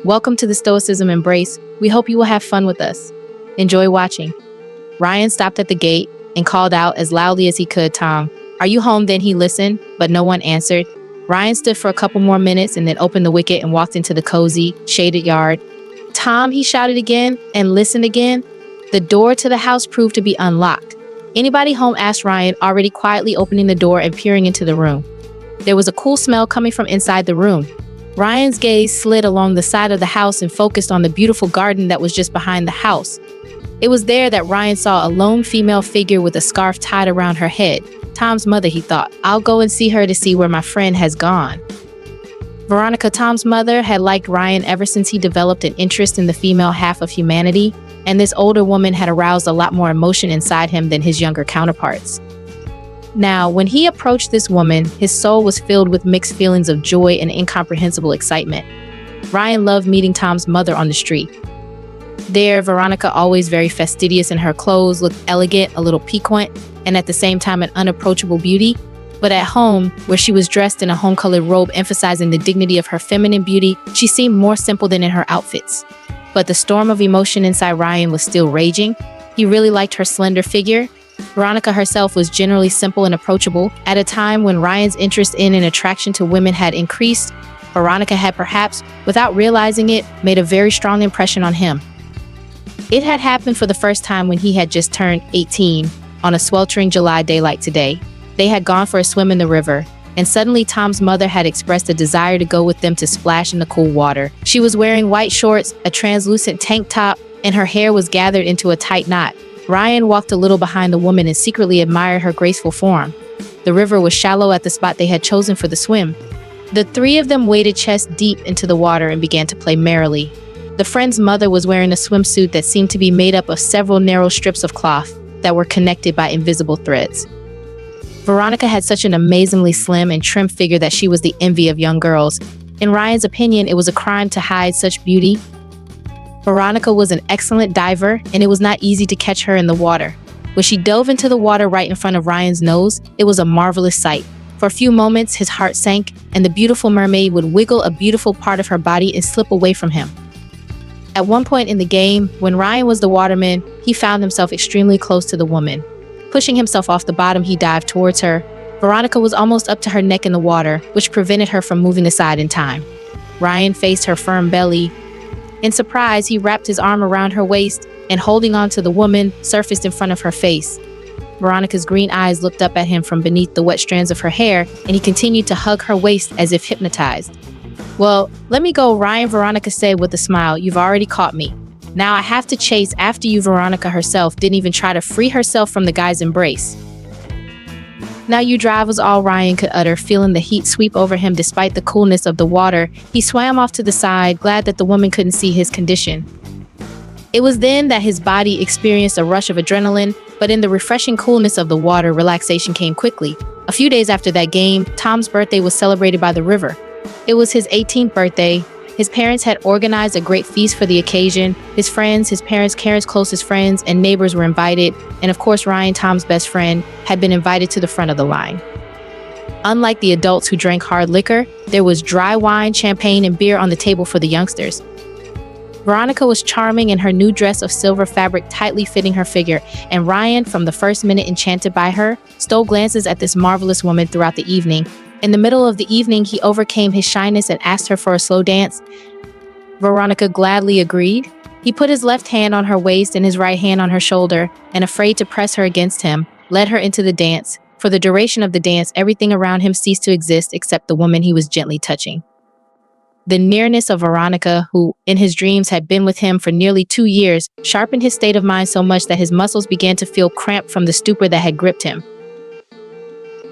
Welcome to the Stoicism Embrace. We hope you will have fun with us. Enjoy watching. Ryan stopped at the gate and called out as loudly as he could, "Tom, are you home?" Then he listened, but no one answered. Ryan stood for a couple more minutes and then opened the wicket and walked into the cozy, shaded yard. "Tom," he shouted again and listened again. The door to the house proved to be unlocked. "Anybody home?" asked Ryan, already quietly opening the door and peering into the room. There was a cool smell coming from inside the room. Ryan's gaze slid along the side of the house and focused on the beautiful garden that was just behind the house. It was there that Ryan saw a lone female figure with a scarf tied around her head. Tom's mother, he thought. "I'll go and see her to see where my friend has gone." Veronica, Tom's mother, had liked Ryan ever since he developed an interest in the female half of humanity, and this older woman had aroused a lot more emotion inside him than his younger counterparts. Now, when he approached this woman, his soul was filled with mixed feelings of joy and incomprehensible excitement. Ryan loved meeting Tom's mother on the street. There, Veronica, always very fastidious in her clothes, looked elegant, a little piquant, and at the same time an unapproachable beauty. But at home, where she was dressed in a home-colored robe emphasizing the dignity of her feminine beauty, she seemed more simple than in her outfits. But the storm of emotion inside Ryan was still raging. He really liked her slender figure. Veronica herself was generally simple and approachable. At a time when Ryan's interest in and attraction to women had increased, Veronica had perhaps, without realizing it, made a very strong impression on him. It had happened for the first time when he had just turned 18, on a sweltering July day like today. They had gone for a swim in the river, and suddenly Tom's mother had expressed a desire to go with them to splash in the cool water. She was wearing white shorts, a translucent tank top, and her hair was gathered into a tight knot. Ryan walked a little behind the woman and secretly admired her graceful form. The river was shallow at the spot they had chosen for the swim. The three of them waded chest deep into the water and began to play merrily. The friend's mother was wearing a swimsuit that seemed to be made up of several narrow strips of cloth that were connected by invisible threads. Veronica had such an amazingly slim and trim figure that she was the envy of young girls. In Ryan's opinion, it was a crime to hide such beauty. Veronica was an excellent diver, and it was not easy to catch her in the water. When she dove into the water right in front of Ryan's nose, it was a marvelous sight. For a few moments, his heart sank, and the beautiful mermaid would wiggle a beautiful part of her body and slip away from him. At one point in the game, when Ryan was the waterman, he found himself extremely close to the woman. Pushing himself off the bottom, he dived towards her. Veronica was almost up to her neck in the water, which prevented her from moving aside in time. Ryan faced her firm belly. In surprise, he wrapped his arm around her waist and, holding on to the woman, surfaced in front of her face. Veronica's green eyes looked up at him from beneath the wet strands of her hair, and he continued to hug her waist as if hypnotized. "Well, let me go, Ryan," Veronica said with a smile. "You've already caught me. Now I have to chase after you." Veronica herself didn't even try to free herself from the guy's embrace. "Now you drive," was all Ryan could utter, feeling the heat sweep over him despite the coolness of the water. He swam off to the side, glad that the woman couldn't see his condition. It was then that his body experienced a rush of adrenaline, but in the refreshing coolness of the water, relaxation came quickly. A few days after that game, Tom's birthday was celebrated by the river. It was his 18th birthday. His parents had organized a great feast for the occasion. His friends, his parents, Karen's closest friends, and neighbors were invited. And of course, Ryan, Tom's best friend, had been invited to the front of the line. Unlike the adults who drank hard liquor, there was dry wine, champagne, and beer on the table for the youngsters. Veronica was charming in her new dress of silver fabric tightly fitting her figure, and Ryan, from the first minute enchanted by her, stole glances at this marvelous woman throughout the evening. In the middle of the evening, he overcame his shyness and asked her for a slow dance. Veronica gladly agreed. He put his left hand on her waist and his right hand on her shoulder, and afraid to press her against him, led her into the dance. For the duration of the dance, everything around him ceased to exist except the woman he was gently touching. The nearness of Veronica, who in his dreams had been with him for nearly 2 years, sharpened his state of mind so much that his muscles began to feel cramped from the stupor that had gripped him.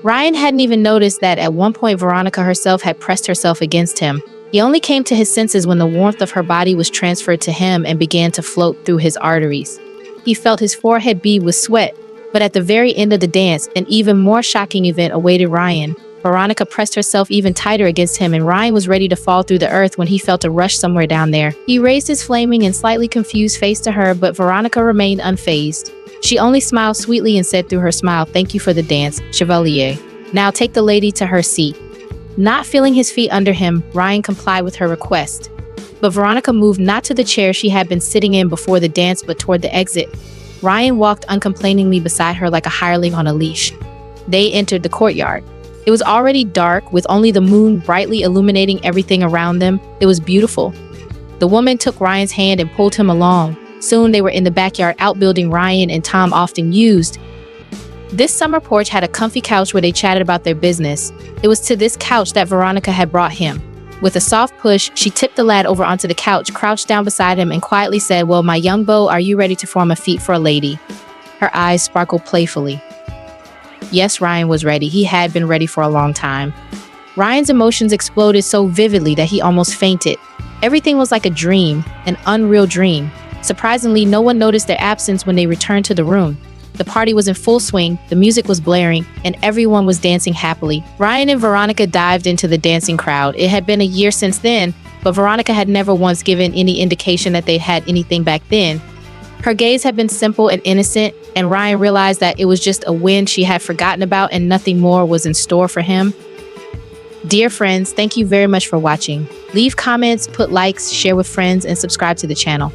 Ryan hadn't even noticed that at one point Veronica herself had pressed herself against him. He only came to his senses when the warmth of her body was transferred to him and began to float through his arteries. He felt his forehead bead with sweat, but at the very end of the dance, an even more shocking event awaited Ryan. Veronica pressed herself even tighter against him, and Ryan was ready to fall through the earth when he felt a rush somewhere down there. He raised his flaming and slightly confused face to her, but Veronica remained unfazed. She only smiled sweetly and said through her smile, "Thank you for the dance, Chevalier. Now take the lady to her seat." Not feeling his feet under him, Ryan complied with her request. But Veronica moved not to the chair she had been sitting in before the dance, but toward the exit. Ryan walked uncomplainingly beside her like a hireling on a leash. They entered the courtyard. It was already dark, with only the moon brightly illuminating everything around them. It was beautiful. The woman took Ryan's hand and pulled him along. Soon they were in the backyard outbuilding Ryan and Tom often used. This summer porch had a comfy couch where they chatted about their business. It was to this couch that Veronica had brought him. With a soft push, she tipped the lad over onto the couch, crouched down beside him, and quietly said, "Well, my young beau, are you ready to form a feat for a lady?" Her eyes sparkled playfully. Yes, Ryan was ready. He had been ready for a long time. Ryan's emotions exploded so vividly that he almost fainted. Everything was like a dream, an unreal dream. Surprisingly, no one noticed their absence when they returned to the room. The party was in full swing, the music was blaring, and everyone was dancing happily. Ryan and Veronica dived into the dancing crowd. It had been a year since then, but Veronica had never once given any indication that they had anything back then. Her gaze had been simple and innocent, and Ryan realized that it was just a win she had forgotten about and nothing more was in store for him. Dear friends, thank you very much for watching. Leave comments, put likes, share with friends, and subscribe to the channel.